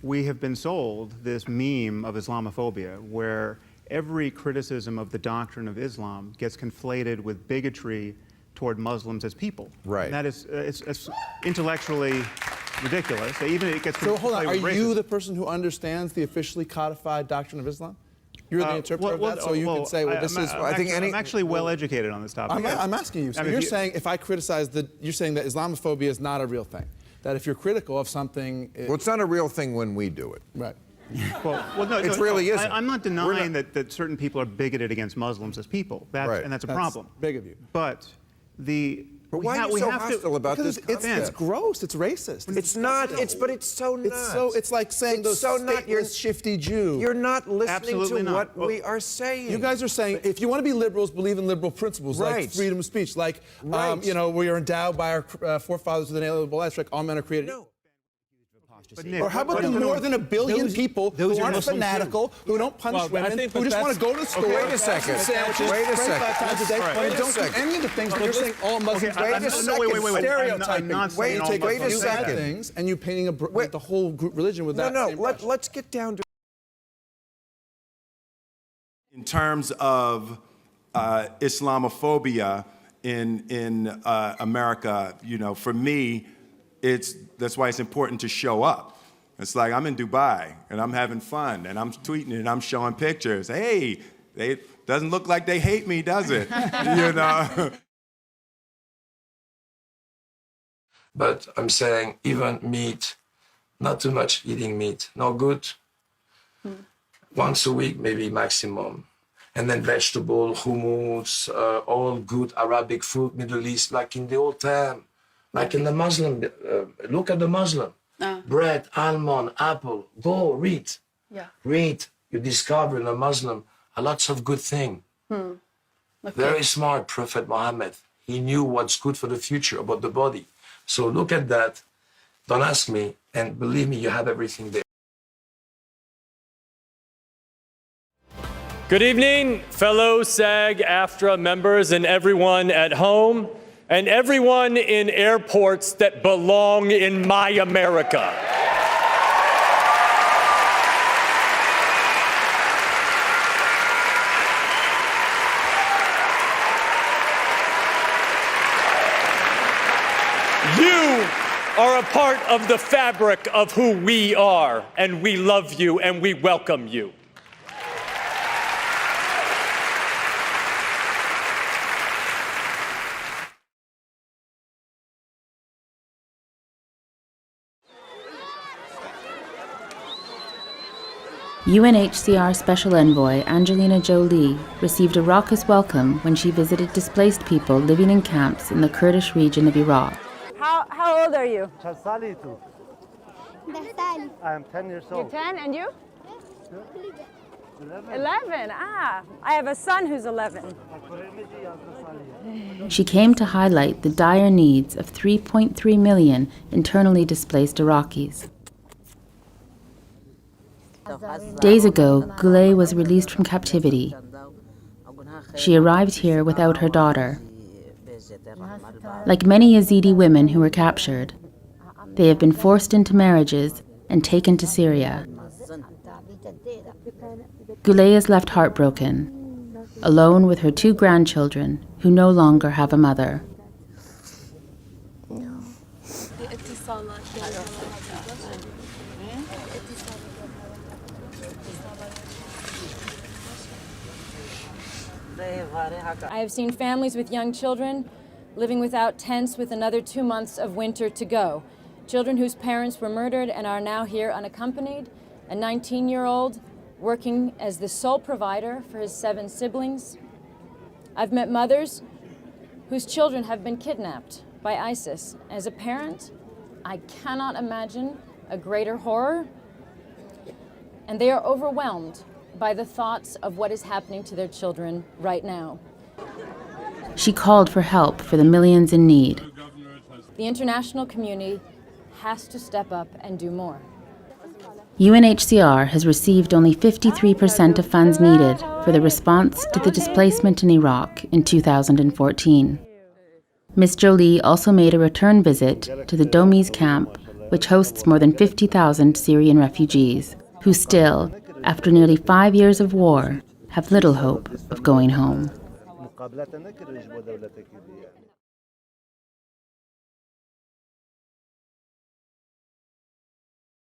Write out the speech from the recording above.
we have been sold this meme of Islamophobia, where every criticism of the doctrine of Islam gets conflated with bigotry toward Muslims as people. Right. And that is it's intellectually ridiculous. Even it gets So hold on, are racism. you the person who understands the officially codified doctrine of Islam? You're the interpreter of that, so you can say, well, this is... I'm actually well educated on this topic. I'm asking you. So you're saying if I criticize you're saying that Islamophobia is not a real thing. That if you're critical of something... Well, it's not a real thing when we do it. Right. Well, no, it really isn't. I'm not denying that certain people are bigoted against Muslims as people. Right. And that's a problem. Big of you. But why are you so hostile about this concept? It's gross. It's racist. It's not. But it's so nuts. It's like saying those stateless, shifty Jew. You're not listening Absolutely to not. what we are saying. You guys are saying if you want to be liberals, believe in liberal principles like freedom of speech, like you know, we are endowed by our forefathers with an inalienable rights, like all men are created. No. Or how about the more than 1 billion people who aren't fanatical, who don't punish women, who just want to go to the store, wait a second. sandwiches, Wait a 25 times a day, and don't do any of the things that you're saying all Muslims wait a second. stereotyping. Wait a second. Things, and you painting the whole group religion with that. No, let's get down to... In terms of Islamophobia in America, you know, for me, that's why it's important to show up. It's like I'm in Dubai and I'm having fun and I'm tweeting and I'm showing pictures. Hey, doesn't look like they hate me, does it? You know. But I'm saying even meat, not too much eating meat, no good. Once a week, maybe maximum. And then vegetable, hummus, all good Arabic food, Middle East, like in the old time. Like in the Muslim, look at the Muslim. Bread, almond, apple, go read. Yeah. Read. You discover in a Muslim lots of good things. Okay. Very smart Prophet Muhammad. He knew what's good for the future about the body. So look at that. Don't ask me. And believe me, you have everything there. Good evening, fellow SAG-AFTRA members and everyone at home. And everyone in airports that belong in my America. You are a part of the fabric of who we are, and we love you and we welcome you. UNHCR Special Envoy Angelina Jolie received a raucous welcome when she visited displaced people living in camps in the Kurdish region of Iraq. How old are you? I'm 10 years old. You're 10, and you? 11. Ah, I have a son who's 11. She came to highlight the dire needs of 3.3 million internally displaced Iraqis. Days ago, Gulay was released from captivity. She arrived here without her daughter. Like many Yazidi women who were captured, they have been forced into marriages and taken to Syria. Gulay is left heartbroken, alone with her 2 grandchildren who no longer have a mother. I have seen families with young children living without tents with another 2 months of winter to go. Children whose parents were murdered and are now here unaccompanied. A 19-year-old working as the sole provider for his 7 siblings. I've met mothers whose children have been kidnapped by ISIS. As a parent, I cannot imagine a greater horror. And they are overwhelmed by the thoughts of what is happening to their children right now. She called for help for the millions in need. The international community has to step up and do more. UNHCR has received only 53% of funds needed for the response to the displacement in Iraq in 2014. Ms. Jolie also made a return visit to the Domi's camp which hosts more than 50,000 Syrian refugees, who still, after nearly 5 years of war, have little hope of going home.